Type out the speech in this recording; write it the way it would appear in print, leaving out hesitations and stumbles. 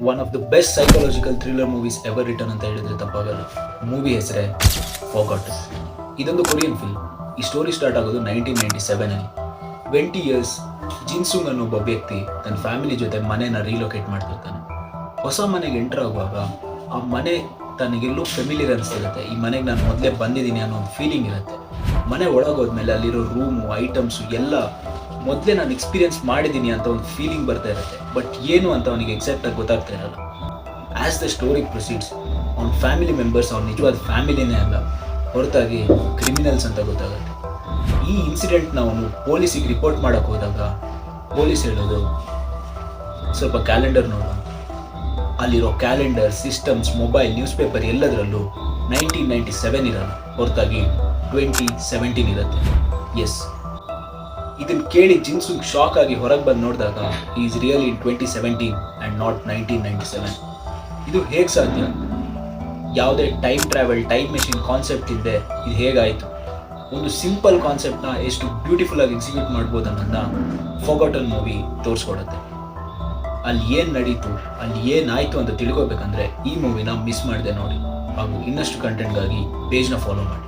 One of the best psychological thriller movies ever return ಅಂತ ಹೇಳಿದ್ರೆ ತಪ್ಪಾಗಲ್ಲ. ಮೂವಿ ಹೆಸರೇ ಫಾರ್ಗಾಟನ್. ಇದೊಂದು ಕೊರಿಯನ್ ಫಿಲ್ಮ್. ಈ ಸ್ಟೋರಿ ಸ್ಟಾರ್ಟ್ ಆಗೋದು 1997ಅಲ್ಲಿ. 20 ಇಯರ್ಸ್ ಜಿನ್ಸುಂಗ್ ಅನ್ನೋ ಒಬ್ಬ ವ್ಯಕ್ತಿ ತನ್ನ ಫ್ಯಾಮಿಲಿ ಜೊತೆ ಮನೆನ ರೀಲೊಕೇಟ್ ಮಾಡ್ತಿರ್ತಾನೆ. ಹೊಸ ಮನೆಗೆ ಎಂಟರ್ ಆಗುವಾಗ ಆ ಮನೆ ತನಗೆಲ್ಲೂ ಫೆಮಿಲಿಯರ್ ಅನಿಸ್ತಿರುತ್ತೆ. ಈ ಮನೆಗೆ ನಾನು ಮೊದಲೇ ಬಂದಿದ್ದೀನಿ ಅನ್ನೋ ಒಂದು ಫೀಲಿಂಗ್ ಇರುತ್ತೆ. ಮನೆ ಒಳಗೋದ್ಮೇಲೆ ಅಲ್ಲಿರೋ ರೂಮು, ಐಟಮ್ಸು ಎಲ್ಲ ಮೊದಲೇ ನಾನು ಎಕ್ಸ್ಪೀರಿಯನ್ಸ್ ಮಾಡಿದ್ದೀನಿ ಅಂತ ಒಂದು ಫೀಲಿಂಗ್ ಬರ್ತಾ ಇರುತ್ತೆ. ಬಟ್ ಏನು ಅಂತ ಅವನಿಗೆ ಎಕ್ಸಾಕ್ಟಾಗಿ ಗೊತ್ತಾಗ್ತಾ ಇರಲ್ಲ. ಆ್ಯಸ್ ದ ಸ್ಟೋರಿ ಪ್ರೊಸೀಡ್ಸ್ ಅವ್ನ ಫ್ಯಾಮಿಲಿ ಮೆಂಬರ್ಸ್ ಅವ್ನ ನಿಜವಾದ ಫ್ಯಾಮಿಲಿನೇ ಅಲ್ಲ, ಹೊರತಾಗಿ ಕ್ರಿಮಿನಲ್ಸ್ ಅಂತ ಗೊತ್ತಾಗುತ್ತೆ. ಈ ಇನ್ಸಿಡೆಂಟ್ನ ಅವನು ಪೊಲೀಸಿಗೆ ರಿಪೋರ್ಟ್ ಮಾಡೋಕ್ಕೆ ಹೋದಾಗ ಪೊಲೀಸ್ ಹೇಳೋದು, ಸ್ವಲ್ಪ ಕ್ಯಾಲೆಂಡರ್ ನೋಡು. ಅಲ್ಲಿರೋ calendar, systems, mobile, news paper ಎಲ್ಲದರಲ್ಲೂ 1997 ಇರಲ್ಲ, ಹೊರತಾಗಿ 2017 ಇರುತ್ತೆ. ಎಸ್, ಇದನ್ನು ಕೇಳಿ ಜಿನ್ಸುಂಗ್ ಶಾಕ್ ಆಗಿ ಹೊರಗೆ ಬಂದು ನೋಡಿದಾಗ is really in 2017 and not 1997. ಇದು ಹೇಗೆ ಸಾಧ್ಯ? ಯಾವುದೇ time travel, time machine concept ಇಲ್ಲದೆ ಇದು ಹೇಗಾಯಿತು? ಒಂದು ಸಿಂಪಲ್ ಕಾನ್ಸೆಪ್ಟ್ನ ಎಷ್ಟು ಬ್ಯೂಟಿಫುಲ್ ಆಗಿ ಎಕ್ಸಿಕ್ಯೂಟ್ ಮಾಡ್ಬೋದು ಅನ್ನೋದನ್ನ ಫಾರ್ಗಾಟನ್ ಮೂವಿ ತೋರಿಸ್ಕೊಡುತ್ತೆ. ಅಲ್ಲಿ ಏನು ನಡೀತು, ಅಲ್ಲಿ ಏನಾಯಿತು ಅಂತ ತಿಳ್ಕೊಬೇಕಂದ್ರೆ ಈ ಮೂವಿನ ಮಿಸ್ ಮಾಡಿದೆ ನೋಡಿ. ಹಾಗೂ ಇನ್ನಷ್ಟು ಕಂಟೆಂಟ್ಗಾಗಿ ಪೇಜ್ನ ಫಾಲೋ ಮಾಡಿ.